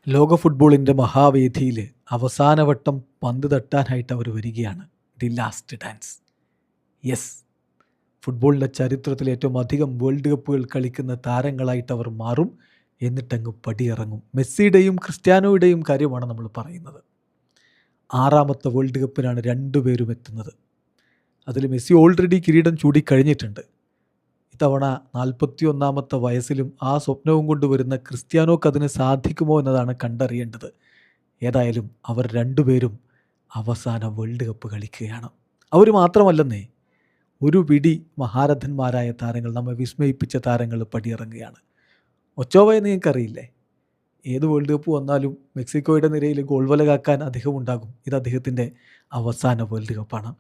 ലോക ഫുട്ബോളിൻ്റെ മഹാവേദിയിൽ അവസാനവട്ടം പന്ത് തട്ടാനായിട്ട് അവർ വരികയാണ്. The last dance. യെസ്, ഫുട്ബോളിൻ്റെ ചരിത്രത്തിൽ ഏറ്റവും അധികം വേൾഡ് കപ്പുകൾ കളിക്കുന്ന താരങ്ങളായിട്ട് അവർ മാറും. എന്നിട്ടങ്ങ് പടിയിറങ്ങും. മെസ്സിയുടെയും ക്രിസ്ത്യാനോയുടെയും കാര്യമാണ് നമ്മൾ പറയുന്നത്. 6ാമത്തെ വേൾഡ് കപ്പിനാണ് രണ്ടുപേരും എത്തുന്നത്. അതിൽ മെസ്സി ഓൾറെഡി കിരീടം ചൂടിക്കഴിഞ്ഞിട്ടുണ്ട്. ഇത്തവണ 41ാമത്തെ വയസ്സിലും ആ സ്വപ്നവും കൊണ്ടുവരുന്ന ക്രിസ്ത്യാനോക്ക് അതിന് സാധിക്കുമോ എന്നതാണ് കണ്ടറിയേണ്ടത്. ഏതായാലും അവർ രണ്ടുപേരും അവസാന വേൾഡ് കപ്പ് കളിക്കുകയാണ്. അവർ മാത്രമല്ലെന്നേ, ഒരു പിടി മഹാരഥന്മാരായ താരങ്ങൾ, നമ്മെ വിസ്മയിപ്പിച്ച താരങ്ങൾ പടിയിറങ്ങുകയാണ്. ഒച്ചോവയെ നിങ്ങൾക്കറിയില്ലേ? ഏത് വേൾഡ് കപ്പ് വന്നാലും മെക്സിക്കോയുടെ നിരയിൽ ഗോൾ വല കാക്കാൻ അദ്ദേഹം ഉണ്ടാകും. ഇത് അദ്ദേഹത്തിൻ്റെ അവസാന വേൾഡ് കപ്പാണ്.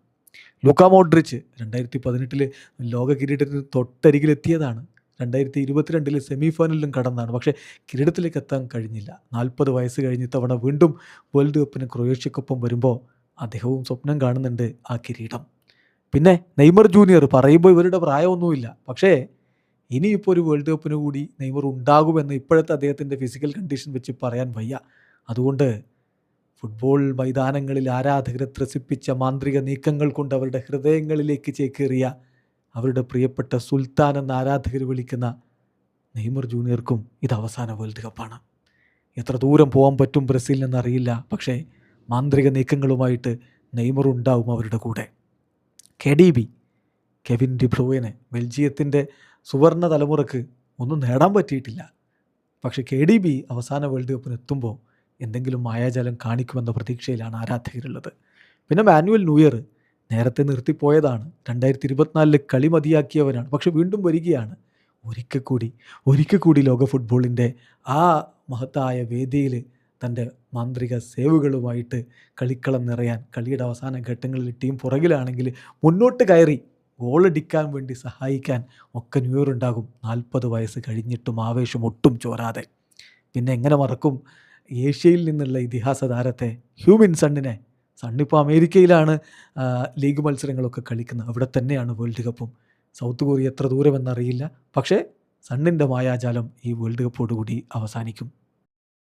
ലൂക്കാ മോഡ്രിച്ച് 2018 ലോക കിരീടത്തിന് തൊട്ടരികിലെത്തിയതാണ്. 2022 സെമി ഫൈനലിലും കടന്നാണ്. പക്ഷേ കിരീടത്തിലേക്ക് എത്താൻ കഴിഞ്ഞില്ല. 40 വയസ്സ് കഴിഞ്ഞ് തവണ വീണ്ടും വേൾഡ് കപ്പിന് ക്രൊയേഷ്യക്കൊപ്പം വരുമ്പോൾ അദ്ദേഹവും സ്വപ്നം കാണുന്നുണ്ട് ആ കിരീടം. പിന്നെ നെയ്മർ ജൂനിയർ പറയുമ്പോൾ ഇവരുടെ പ്രായമൊന്നുമില്ല. പക്ഷേ ഇനിയിപ്പോൾ ഒരു വേൾഡ് കപ്പിന് കൂടി നെയ്മർ ഉണ്ടാകുമെന്ന് ഇപ്പോഴത്തെ അദ്ദേഹത്തിൻ്റെ ഫിസിക്കൽ കണ്ടീഷൻ വെച്ച് പറയാൻ വയ്യ. അതുകൊണ്ട് ഫുട്ബോൾ മൈതാനങ്ങളിൽ ആരാധകരെ ത്രസിപ്പിച്ച മാന്ത്രിക നീക്കങ്ങൾ കൊണ്ട് അവരുടെ ഹൃദയങ്ങളിലേക്ക് ചേക്കേറിയ അവരുടെ പ്രിയപ്പെട്ട സുൽത്താൻ എന്ന ആരാധകർ വിളിക്കുന്ന നെയ്മർ ജൂനിയർക്കും ഇത് അവസാന വേൾഡ് കപ്പാണ്. എത്ര ദൂരം പോകാൻ പറ്റും ബ്രസീലിൽ നിന്നറിയില്ല. പക്ഷേ മാന്ത്രിക നീക്കങ്ങളുമായിട്ട് നെയ്മർ ഉണ്ടാവും അവരുടെ കൂടെ. KDB, കെവിൻ ഡി ബ്രൂയനെ, ബെൽജിയത്തിൻ്റെ സുവർണ തലമുറക്ക് ഒന്നും നേടാൻ പറ്റിയിട്ടില്ല. പക്ഷേ KDB അവസാന വേൾഡ് കപ്പിന് എത്തുമ്പോൾ എന്തെങ്കിലും മായാജാലം കാണിക്കുമെന്ന പ്രതീക്ഷയിലാണ് ആരാധകരുള്ളത്. പിന്നെ മാനുവൽ ന്യൂയർ നേരത്തെ നിർത്തിപ്പോയതാണ്. 2024 കളി മതിയാക്കിയവരാണ്. പക്ഷെ വീണ്ടും വരികയാണ്. ഒരിക്കൽ കൂടി ലോക ഫുട്ബോളിൻ്റെ ആ മഹത്തായ വേദിയിൽ തൻ്റെ മാന്ത്രിക സേവുകളുമായിട്ട് കളിക്കളം നിറയാൻ, കളിയുടെ അവസാന ഘട്ടങ്ങളിൽ ടീം പുറകിലാണെങ്കിൽ മുന്നോട്ട് കയറി ഗോളടിക്കാൻ വേണ്ടി സഹായിക്കാൻ ഒക്കെ ന്യൂയർ ഉണ്ടാകും. 40 വയസ്സ് കഴിഞ്ഞിട്ടും ആവേശം ഒട്ടും ചോരാതെ. പിന്നെ എങ്ങനെ മറക്കും ഏഷ്യയിൽ നിന്നുള്ള ഇതിഹാസ താരത്തെ, ഹ്യൂമിൻ സണ്ണിനെ. സണ്ണിപ്പോൾ അമേരിക്കയിലാണ് ലീഗ് മത്സരങ്ങളൊക്കെ കളിക്കുന്നത്. അവിടെ തന്നെയാണ് വേൾഡ് കപ്പും. സൗത്ത് കൊറിയ എത്ര ദൂരമെന്നറിയില്ല. പക്ഷേ സണ്ണിൻ്റെ മായാജാലം ഈ വേൾഡ് കപ്പോടുകൂടി അവസാനിക്കും.